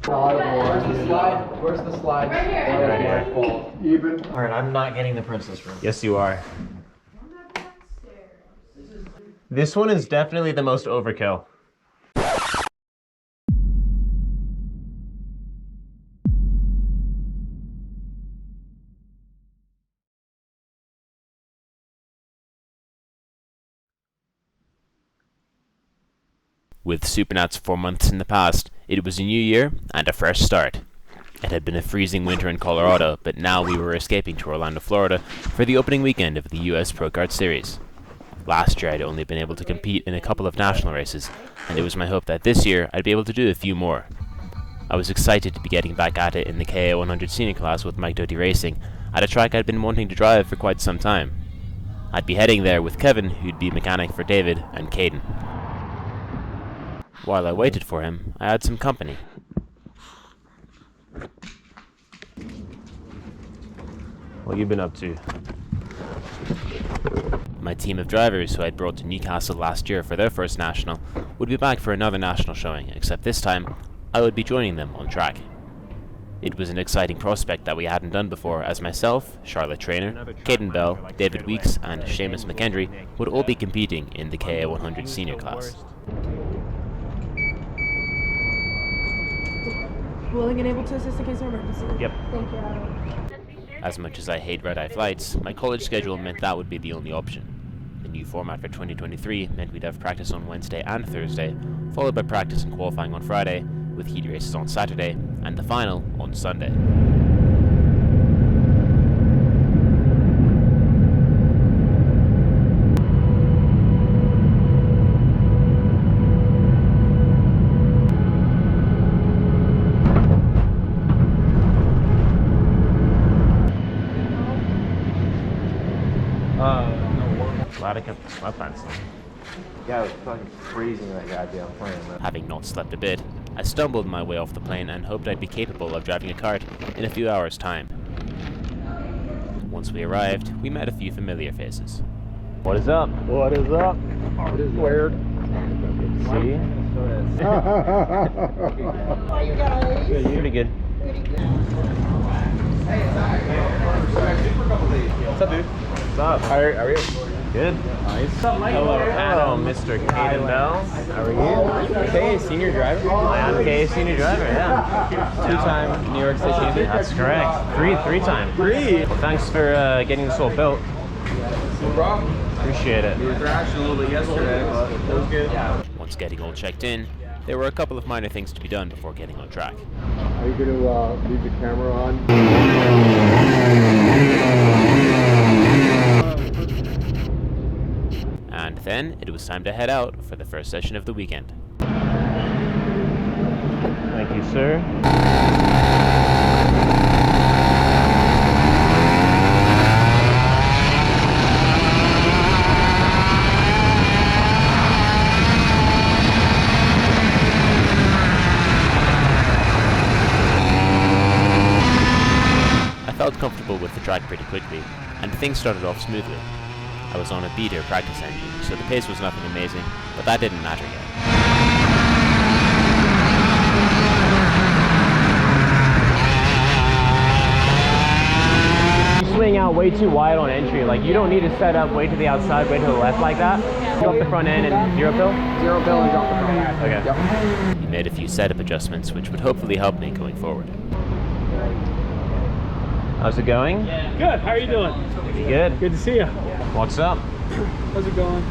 Where's the slide? Where's the slide? Right here. Even. All right, I'm not getting the princess room. Yes, you are. This one is definitely the most overkill. With Supernats 4 months in the past, it was a new year and a fresh start. It had been a freezing winter in Colorado, but now we were escaping to Orlando, Florida for the opening weekend of the US Pro Kart Series. Last year I'd only been able to compete in a couple of national races, and it was my hope that this year I'd be able to do a few more. I was excited to be getting back at it in the KA 100 senior class with Mike Doty Racing, at a track I'd been wanting to drive for quite some time. I'd be heading there with Kevin, who'd be mechanic for David, and Caden. While I waited for him, I had some company. What you been up to? My team of drivers who I'd brought to Newcastle last year for their first national would be back for another national showing, except this time I would be joining them on track. It was an exciting prospect that we hadn't done before, as myself, Charlotte Traynor, Caden Bell, David Weeks and Seamus McKendry would all be competing in the KA 100 senior class. Willing and able to assist in case of emergency. Yep. Thank you. As much as I hate red-eye flights, my college schedule meant that would be the only option. The new format for 2023 meant we'd have practice on Wednesday and Thursday, followed by practice and qualifying on Friday, with heat races on Saturday, and the final on Sunday. Glad I kept the sweatpants on. Yeah, it was fucking freezing that goddamn plane, man. Having not slept a bit, I stumbled my way off the plane and hoped I'd be capable of driving a kart in a few hours' time. Once we arrived, we met a few familiar faces. What is up? What is up? It is weird. See? Hi, you guys. Pretty good. What's up, dude? What's up? How are you? Good. Nice. Hello, Mr. Caden Bell. How are you? Okay, senior driver. I am a senior driver, yeah. Two-time New York State champion. That's correct. Three times. Well, thanks for getting this all built. No problem. Appreciate it. We were thrashing a little bit yesterday, but it was good. Once getting all checked in, there were a couple of minor things to be done before getting on track. Are you going to leave the camera on? And then it was time to head out for the first session of the weekend. Thank you, sir. I felt comfortable with the track pretty quickly, and things started off smoothly. I was on a beater practice engine, so the pace was nothing amazing, but that didn't matter yet. You swing out way too wide on entry, like you don't need to set up way to the outside, way to the left like that. Drop the front end and zero pill? Zero pill and drop the front. Okay. Yep. He made a few setup adjustments, which would hopefully help me going forward. How's it going? Good, how are you doing? Pretty good. Good to see you. What's up? How's it going?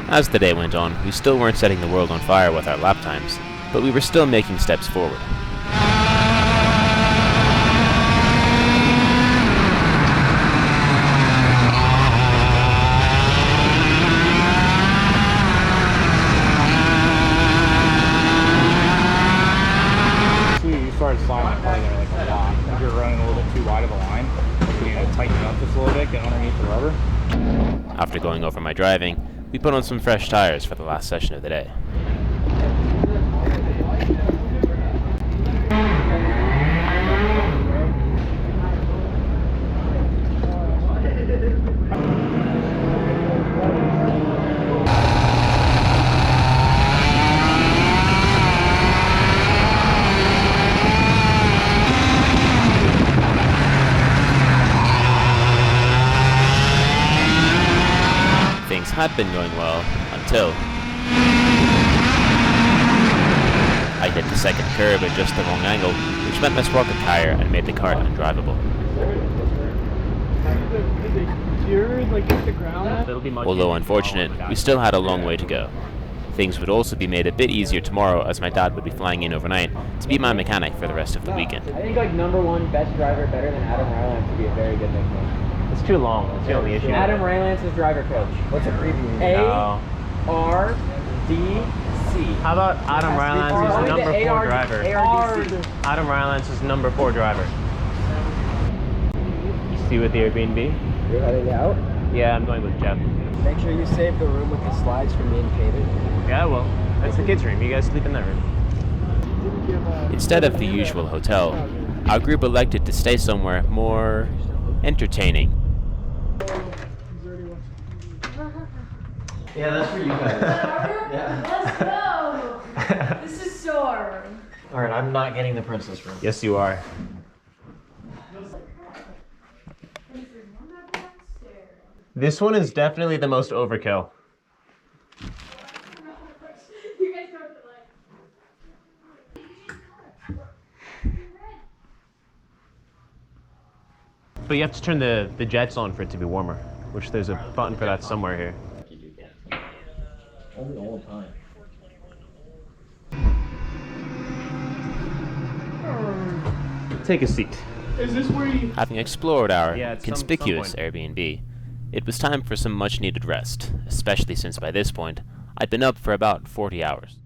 As the day went on, we still weren't setting the world on fire with our lap times, but we were still making steps forward. You started sliding the car there like a lot. If you're running a little bit too wide of a line, you need to tighten it up just a little bit, get underneath the rubber. After going over my driving, we put on some fresh tires for the last session of the day. had been going well until I hit the second curb at just the wrong angle, which meant my sprocket tire and made the kart undrivable. Although unfortunate, we still had a long way to go. Things would also be made a bit easier tomorrow as my dad would be flying in overnight to be my mechanic for the rest of the weekend. I think like #1 best driver better than Adam Rylance would be a very good nickname. It's too long. That's the only issue. Adam Rylance's driver coach. What's a preview? A-R-D-C. How about Adam Rylance is number 4 driver? ARDC. Adam Rylance is number 4 driver. You see with the Airbnb? You're heading out? Yeah, I'm going with Jeff. Make sure you save the room with the slides from being painted. Yeah, well, that's the kids' room. You guys sleep in that room. Instead of the usual hotel, our group elected to stay somewhere more entertaining. Yeah, that's for you guys. Let's go. This is so our room. Alright, I'm not getting the princess room. Yes, you are. This one is definitely the most overkill. You guys don't But you have to turn the jets on for it to be warmer, which there's a button for that somewhere here. Only all the time. Take a seat. Having explored our Yeah, at some conspicuous point. Airbnb, it was time for some much-needed rest, especially since by this point, I'd been up for about 40 hours.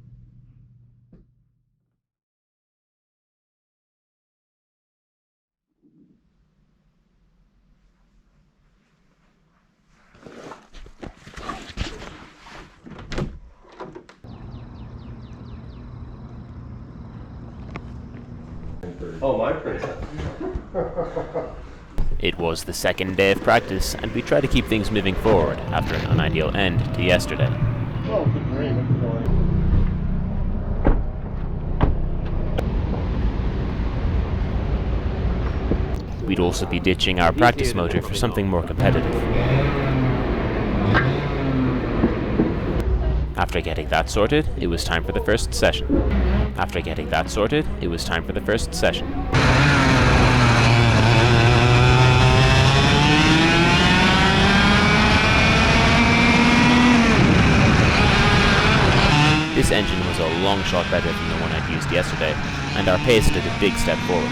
Oh, my princess. It was the second day of practice, and we tried to keep things moving forward after an unideal end to yesterday. We'd also be ditching our practice motor for something more competitive. After getting that sorted, it was time for the first session. After getting that sorted, it was time for the first session. This engine was a long shot better than the one I'd used yesterday, and our pace took a big step forward.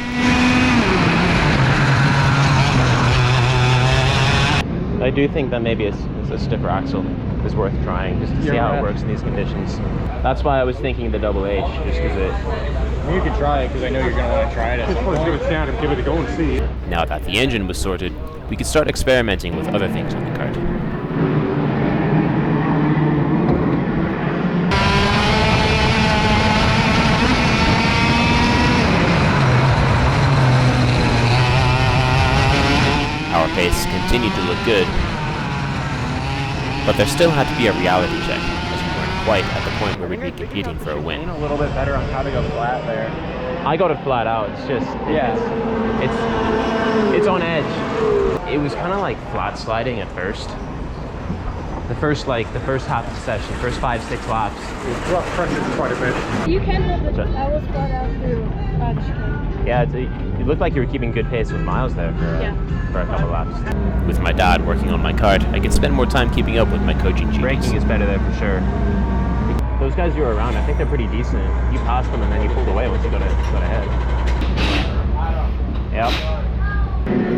I do think that maybe a stiffer axle is worth trying just to see how it works in these conditions. That's why I was thinking the double H, just because it... You could try it because I know you're going to want to try it at some point. Give it a shot and give it a go and see. Now that the engine was sorted, we could start experimenting with other things on the kart. Our pace continued to look good, but there still had to be a reality check, as we weren't quite at the point where we'd be competing for a win. A little bit better on how to go flat there. I got it flat out. It's just... It's on edge. It was kind of like flat sliding at first. The first half of the session, first 5-6 laps. It dropped pressure quite a bit. You can hold it. I was flat out through chicane. Yeah, it looked like you were keeping good pace with Miles there for a couple laps. With my dad working on my kart, I could spend more time keeping up with my coaching duties. Braking is better there for sure. Those guys you were around, I think they're pretty decent. You passed them and then you pulled away once you got ahead. Yep.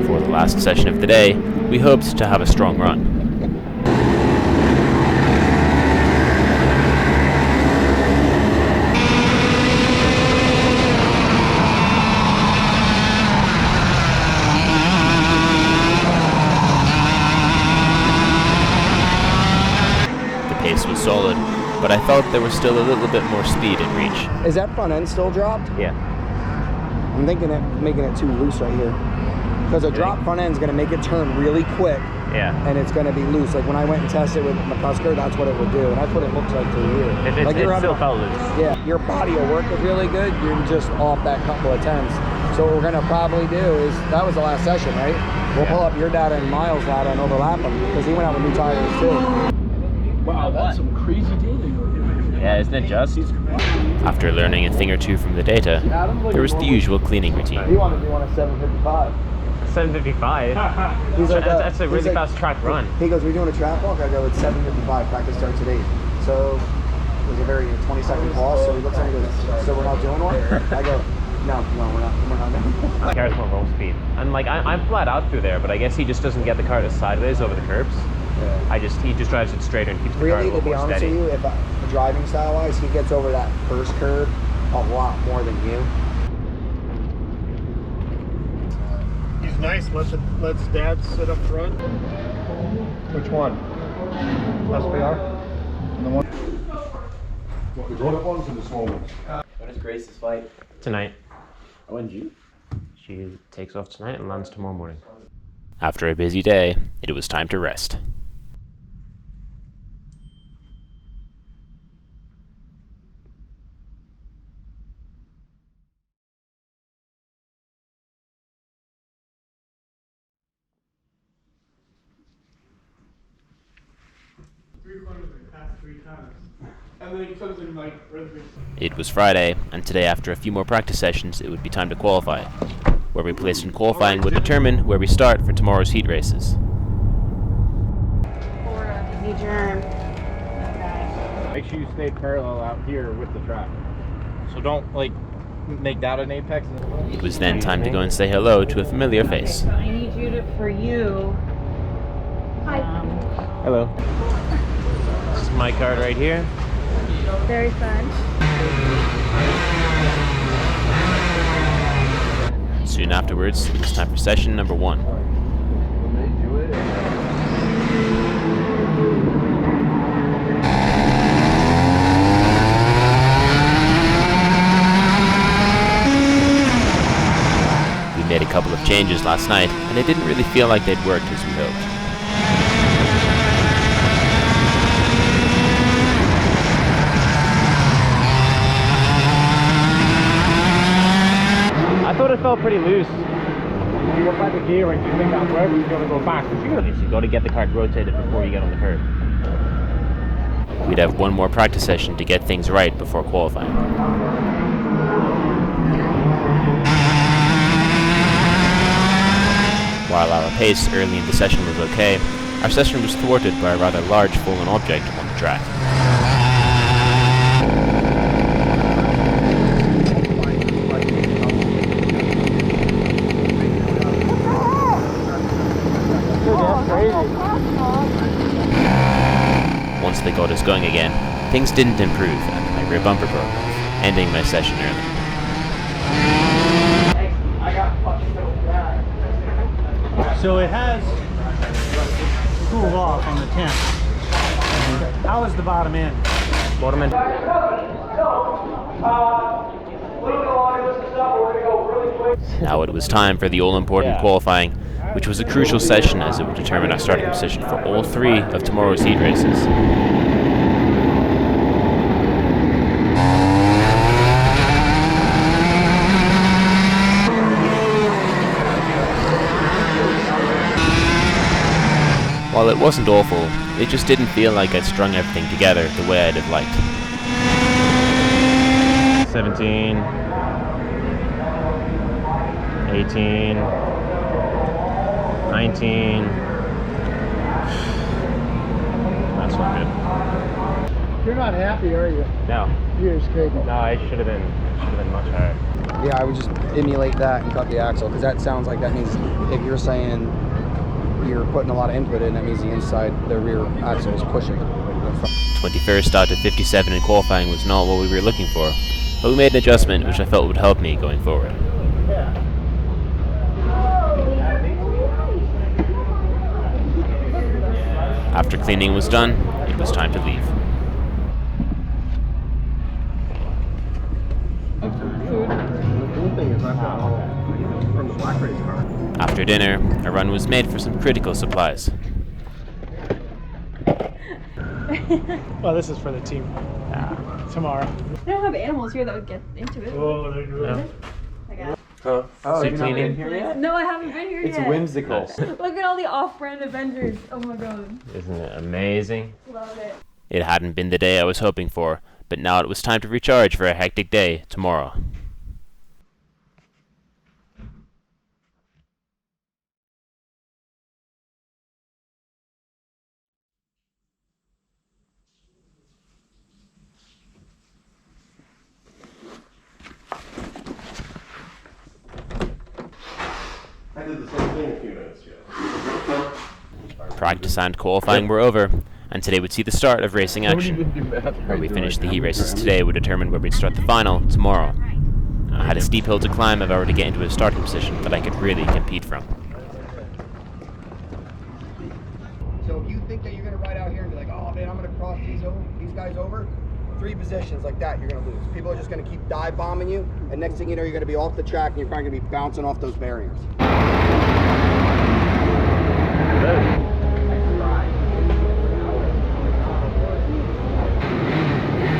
For the last session of the day, we hoped to have a strong run. The pace was solid, but I felt there was still a little bit more speed in reach. Is that front end still dropped? Yeah. I'm thinking of making it too loose right here. Because a drop front end is going to make it turn really quick, Yeah. and it's going to be loose. Like when I went and tested with McCusker, that's what it would do. And that's what it looks like to you. It Like you're still having- felt loose. Yeah, your body will work it really good. You're just off that couple of tenths. So what we're going to probably do is, that was the last session, right? We'll pull up your data and Miles' data and overlap them, because he went out with new tires too. Wow, that's some crazy tuning. Yeah, isn't it just? After learning a thing or two from the data, there was the usual cleaning He routine. wanted me on a 755. 7:55. He's like, That's a he's really like- fast track run. He goes, "We're doing a track walk." I go, "It's 7:55. Practice starts at 8." So it was a very 20-second pause. So he looks at me and goes, "So we're not doing one?" I go, "No, we're not doing." He cares more roll speed. And like I'm flat out through there, but I guess he just doesn't get the car to sideways over the curbs. Yeah. He just drives it straighter and keeps the car a Really, little to be more honest steady. with you, if driving style wise, he gets over that first curve a lot more than you. He's nice. Let's Dad sit up front. Which one? SPR? And the one. What, the grown-up ones and the small ones? When is Grace's fight? Tonight. When's you? She takes off tonight and lands tomorrow morning. After a busy day, it was time to rest. It was Friday, and today, after a few more practice sessions, it would be time to qualify. Where we placed in qualifying would determine where we start for tomorrow's heat races. Hey, Germ. Make sure you stay parallel out here with the track. So don't like make that an apex. It was then time to go and say hello to a familiar face. I need you to, for you. Hi. Hello. This is my card right here. Very fun. Soon afterwards, it was time for session number 1. We made a couple of changes last night, and it didn't really feel like they'd worked as we hoped. I thought it felt pretty loose. You go back the gear and you think that works, you gotta go back. You've got to get the card rotated before you get on the curb. We'd have one more practice session to get things right before qualifying. While our pace early in the session was okay, our session was thwarted by a rather large fallen object on the track. Once they got us going again, things didn't improve and my rear bumper broke, ending my session early. So it has cooled off on the 10th. How is the bottom end? Bottom end. Now it was time for the all-important qualifying, which was a crucial session as it would determine our starting position for all 3 of tomorrow's heat races. While it wasn't awful, it just didn't feel like I'd strung everything together the way I'd have liked. 17, 18, 19. That's not good. You're not happy, are you? No, You're just crazy. no, I should have been much higher. Yeah, I would just emulate that and cut the axle, because that sounds like that means if you're saying you're putting a lot of input in, that means the inside, the rear axle is pushing. 21st out of 57 in qualifying was not what we were looking for, but we made an adjustment which I felt would help me going forward. After cleaning was done, it was time to leave. After dinner, a run was made for some critical supplies. Well, this is for the team. Tomorrow. They don't have animals here that would get into it. Oh, they do. No. I guess. Oh, you're not in here yet? No, I haven't been here yet. It's whimsical. Look at all the off-brand Avengers. Oh my god. Isn't it amazing? Love it. It hadn't been the day I was hoping for, but now it was time to recharge for a hectic day tomorrow. I did the same thing a few minutes ago. Practice and qualifying were over, and today would see the start of racing action. Where we finished the heat races today would determine where we'd start the final tomorrow. I had a steep hill to climb if I were to get into a starting position that I could really compete from. So if you think that you're going to ride out here and be like, oh man, I'm going to cross these guys over, 3 positions like that, you're going to lose. People are just going to keep dive bombing you, and next thing you know, you're going to be off the track and you're probably going to be bouncing off those barriers.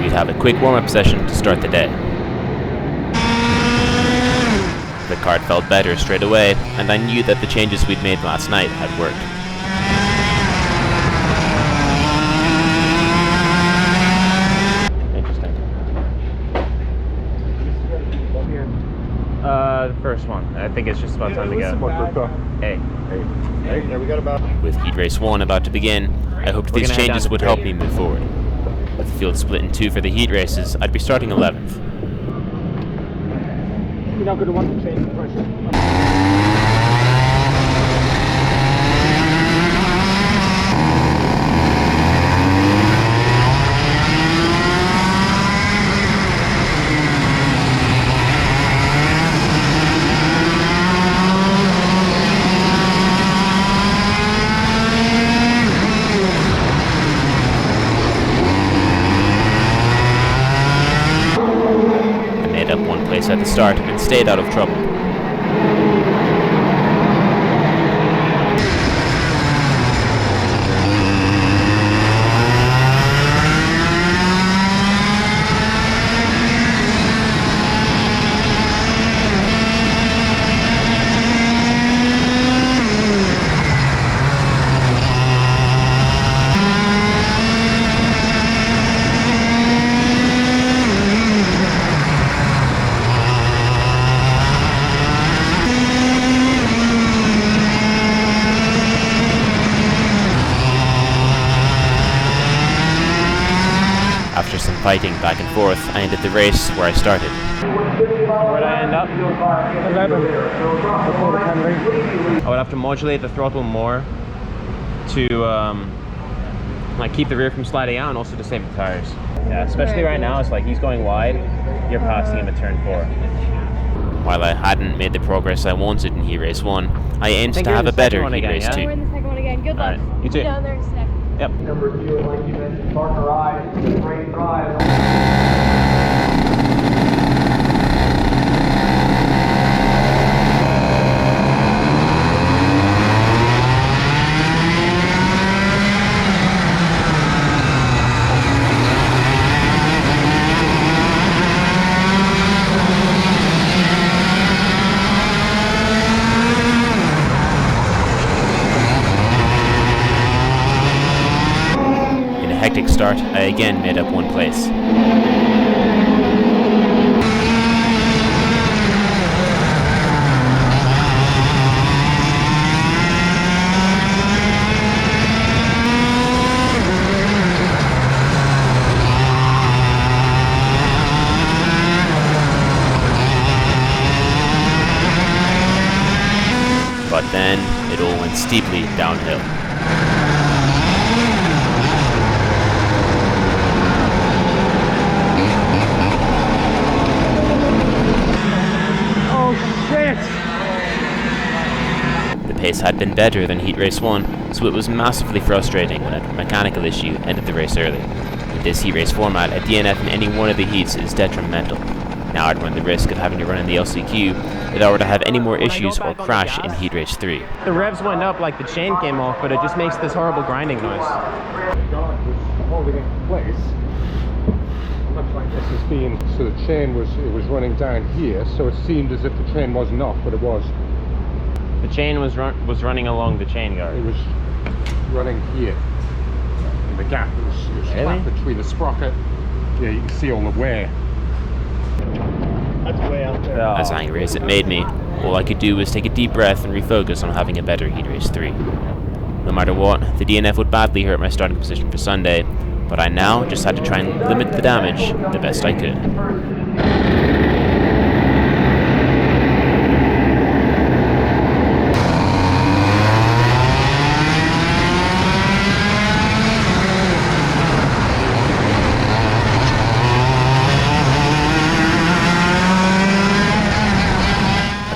We'd have a quick warm-up session to start the day. The kart felt better straight away, and I knew that the changes we'd made last night had worked. Interesting. The first one. I think it's just about time to go. Hey. Yeah, we got about... With Heat Race 1 about to begin, I hoped these gonna head down changes to would the help grid. me move forward. With the field split in 2 for the heat races, I'd be starting 11th. You're not going to want to change the pressure. I made up 1 place at the start and stayed out of trouble. After some fighting back and forth, I ended the race where I started. Where'd I end up? 11. I would have to modulate the throttle more to like keep the rear from sliding out and also to save the tires. Yeah, especially right now, it's like he's going wide, you're passing him at turn 4. While I hadn't made the progress I wanted in Heat Race 1, I aimed think to you're have in a the better second one Heat again, Race yeah? 2. We're in the second one again. Good luck. Alright, you too. Down there in a sec. Yep. Number 2, like you mentioned, Parker ride, great drive. In a hectic start, I again made up 1 place. But then, it all went steeply downhill. The pace had been better than Heat Race 1, so it was massively frustrating when a mechanical issue ended the race early. In this Heat Race format, a DNF in any one of the heats is detrimental. Now I'd run the risk of having to run in the LCQ if I were to have any more issues or crash in Heat Race 3. The revs went up like the chain came off, but it just makes this horrible grinding noise. God was holding it in place. Looks like this has been, so the chain was running down here, so it seemed as if the chain wasn't off, but it was. The chain was running along the chain guard. It was running here. the gap is flat between the sprocket. Yeah, you can see all the wear. That's way out there. As angry as it made me, all I could do was take a deep breath and refocus on having a better heat race 3. No matter what, the DNF would badly hurt my starting position for Sunday, but I now just had to try and limit the damage the best I could.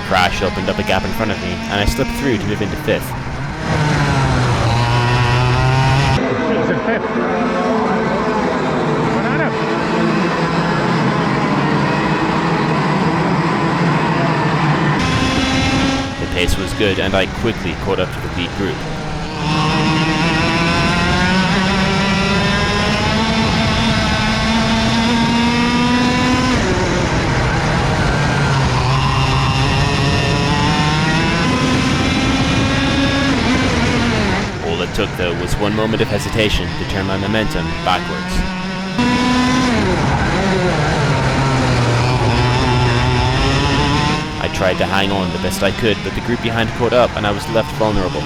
Crash opened up a gap in front of me, and I slipped through to move into 5th. It's in 5th. Banana. The pace was good, and I quickly caught up to the lead group. All it took, though, was one moment of hesitation to turn my momentum backwards. I tried to hang on the best I could, but the group behind caught up and I was left vulnerable.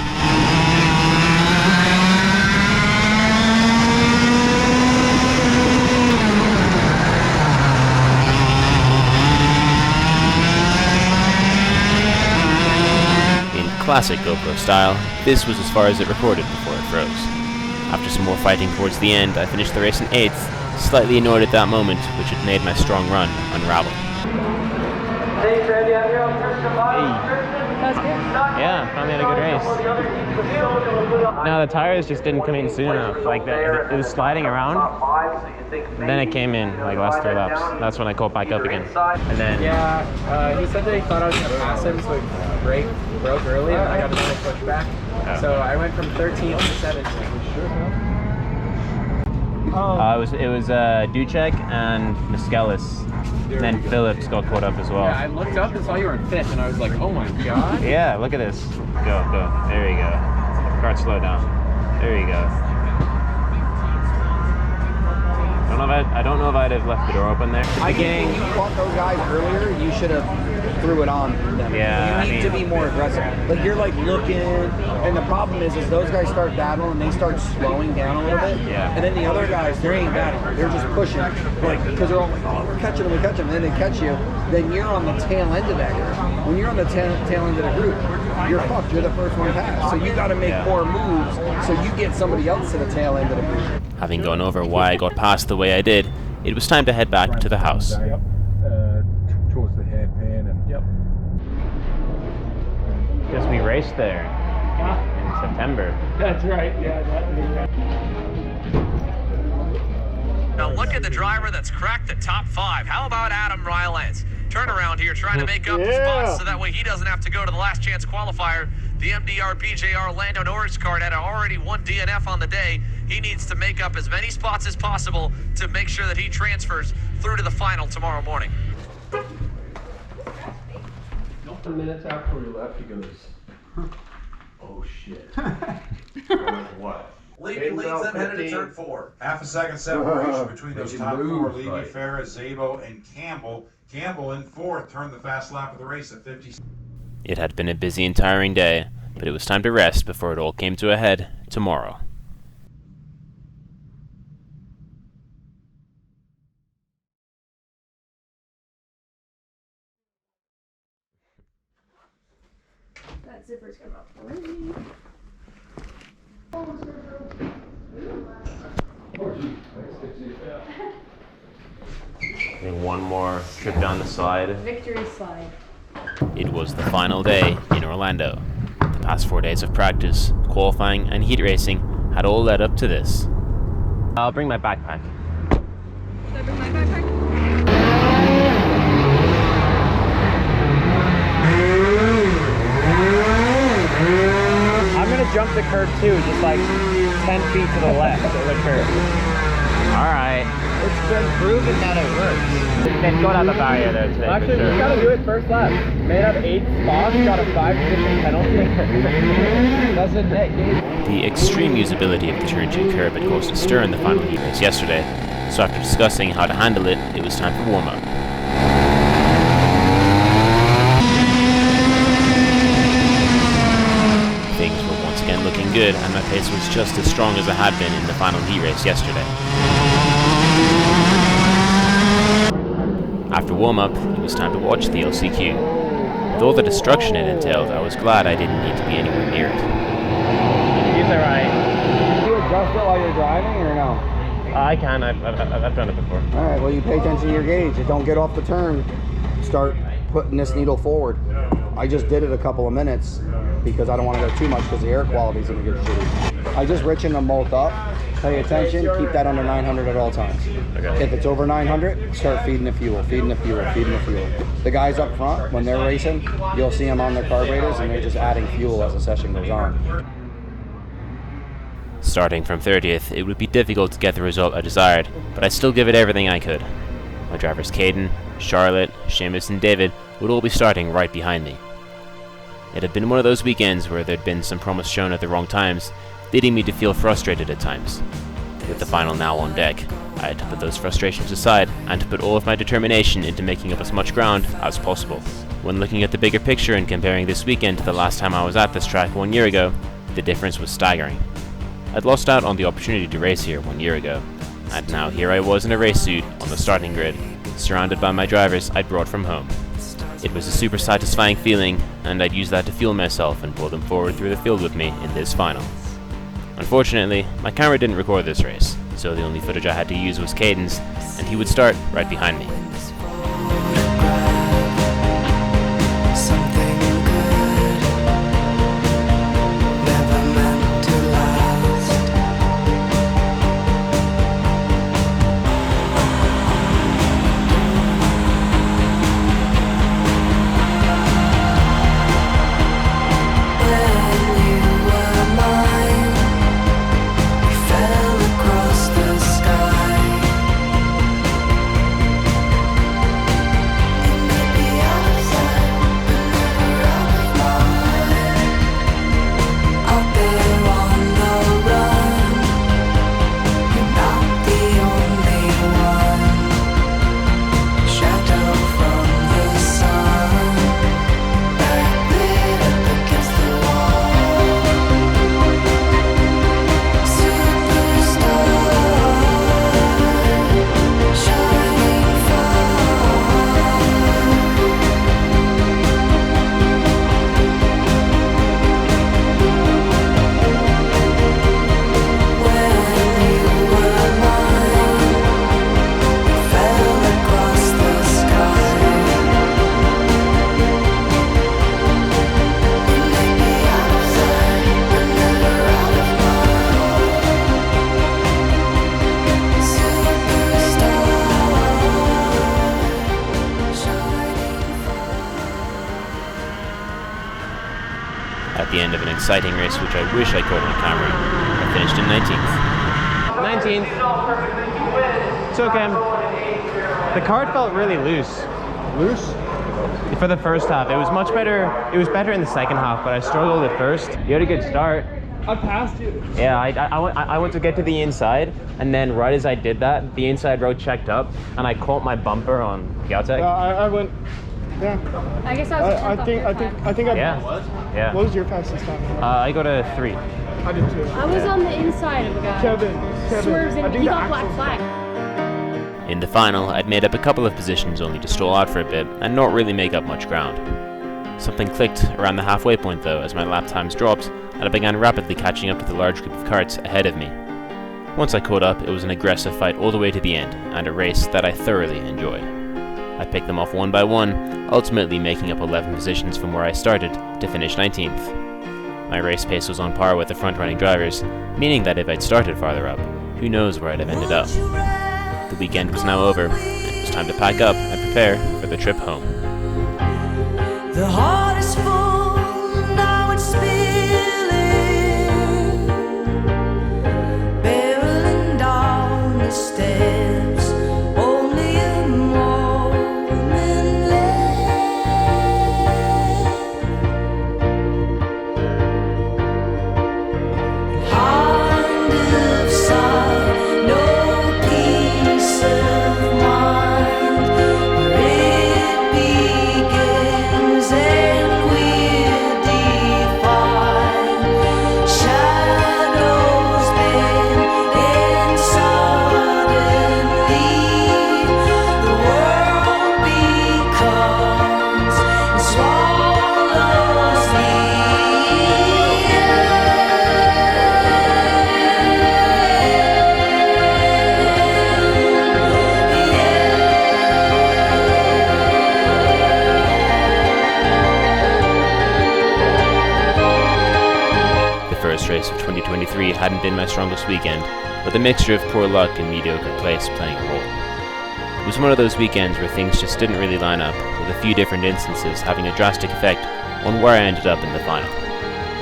In classic GoPro style, this was as far as it recorded before it froze. After some more fighting towards the end, I finished the race in 8th, slightly annoyed at that moment, which had made my strong run unravel. Yeah, finally had a good race. No, the tires just didn't come in soon enough. Like, it was sliding around, and then it came in, like, last 3 laps. That's when I caught back up again. And then... Yeah, he said that he thought I was going to pass him, so he broke early, and I got another pushback. Oh. So I went from 13th to 17th. It was Ducek and Miskelis. And then Phillips got caught up as well. Yeah, I looked up and saw you were in 5th, and I was like, oh my god. Yeah, look at this. Go. There you go. Kart, slow down. There you go. I don't know if I'd have left the door open there. I think when you caught those guys earlier, you should have threw it on them. Yeah, you need to be more aggressive. Like you're like looking, and the problem is those guys start battling and they start slowing down a little bit. Yeah. And then the other guys, they ain't battling. They're just pushing, like because they're all like, oh, we're catching them. And then they catch you. Then you're on the tail end of that group. When you're on the tail end of the group, you're fucked. You're the first one past. So you got to make more moves so you get somebody else to the tail end of the group. Having gone over why I got past the way I did, it was time to head back to the house. Yep. Towards the hairpin and yep. Because we raced there in September. That's right, yeah. Now look at the driver that's cracked the top 5. How about Adam Rylance? Turn around here trying to make up the spots so that way he doesn't have to go to the last chance qualifier. The MDR-BJR Orlando kart had already one DNF on the day. He needs to make up as many spots as possible to make sure that he transfers through to the final tomorrow morning. Minutes after we left, he goes, oh shit. What? Levy leads them headed to turn 4. Half a second separation between those They top can 4, move, Levy, right. Ferris, Zabo, and Campbell. Campbell in 4th turned the fast lap of the race at 50. It had been a busy and tiring day, but it was time to rest before it all came to a head tomorrow. That zipper's come up already. Doing one more trip down the slide. Victory slide. It was the final day in Orlando. The past 4 days of practice, qualifying, and heat racing had all led up to this. I'll bring my backpack. Should I bring my backpack? I'm gonna jump the curb too, just like 10 feet to the left of the curb. Alright. It's been proven that it works. They've got out the barrier there today. Actually, for sure. we gotta do it first lap. Made up 8 spots, got a 5-position penalty. That's a net. The extreme usability of the turn 2 curb had caused a stir in the final heat race yesterday, so after discussing how to handle it, it was time for warm-up. Things were once again looking good, and my pace was just as strong as it had been in the final heat race yesterday. After warm-up, it was time to watch the LCQ. With all the destruction it entailed, I was glad I didn't need to be anywhere near it. Use it right. Do you adjust it while you're driving or no? I can. I've done it before. All right, well, you pay attention to your gauge. You don't get off the turn. Start putting this needle forward. I just did it a couple of minutes because I don't want to go too much because the air quality is going to get shitty. I just richen them both up. Pay attention. Keep that under 900 at all times. Okay. If it's over 900, start feeding the fuel, feeding the fuel, feeding the fuel. The guys up front, when they're racing, you'll see them on their carburetors and they're just adding fuel as the session goes on. Starting from 30th, it would be difficult to get the result I desired, but I'd still give it everything I could. My drivers Caden, Charlotte, Seamus and David would all be starting right behind me. It had been one of those weekends where there'd been some promise shown at the wrong times, leading me to feel frustrated at times. With the final now on deck, I had to put those frustrations aside and to put all of my determination into making up as much ground as possible. When looking at the bigger picture and comparing this weekend to the last time I was at this track 1 year ago, the difference was staggering. I'd lost out on the opportunity to race here 1 year ago, and now here I was in a race suit on the starting grid, surrounded by my drivers I'd brought from home. It was a super satisfying feeling, and I'd use that to fuel myself and pull them forward through the field with me in this final. Unfortunately, my camera didn't record this race, so the only footage I had to use was Caden's, and he would start right behind me. At the end of an exciting race which I wish I caught on camera, I finished in 19th. 19th. Took him. The kart felt really loose. Loose? For the first half. It was much better. It was better in the second half, but I struggled at first. You had a good start. I passed you. Yeah, I went to get to the inside, and then right as I did that, the inside road checked up, and I caught my bumper on the outside. I went. Yeah. I guess I was a tenth I think I. Yeah. What was your fastest time? I go to 3. I did too. I was on the inside of a guy. Kevin. Swerves I and do he the got black axle. flag. In the final, I'd made up a couple of positions only to stall out for a bit and not really make up much ground. Something clicked around the halfway point though as my lap times dropped and I began rapidly catching up to the large group of karts ahead of me. Once I caught up, it was an aggressive fight all the way to the end and a race that I thoroughly enjoyed. I picked them off one by one, ultimately making up 11 positions from where I started to finish 19th. My race pace was on par with the front-running drivers, meaning that if I'd started farther up, who knows where I'd have ended up. The weekend was now over, and it was time to pack up and prepare for the trip home. The heart is full, now it's spilling, barreling down the hadn't been my strongest weekend, with a mixture of poor luck and mediocre place playing a role. It was one of those weekends where things just didn't really line up, with a few different instances having a drastic effect on where I ended up in the final.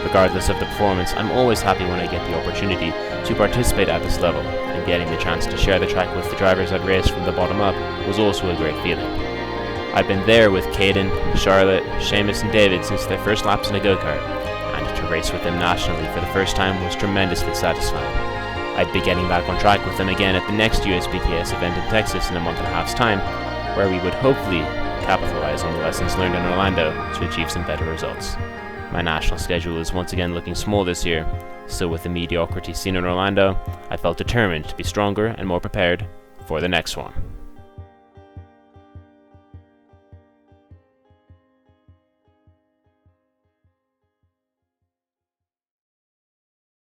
Regardless of the performance, I'm always happy when I get the opportunity to participate at this level, and getting the chance to share the track with the drivers I'd raced from the bottom up was also a great feeling. I'd been there with Caden, Charlotte, Seamus and David since their first laps in a go-kart, and to race with them nationally for the first time was tremendously satisfying. I'd be getting back on track with them again at the next USPKS event in Texas in a month and a half's time, where we would hopefully capitalize on the lessons learned in Orlando to achieve some better results. My national schedule is once again looking small this year, so with the mediocrity seen in Orlando, I felt determined to be stronger and more prepared for the next one.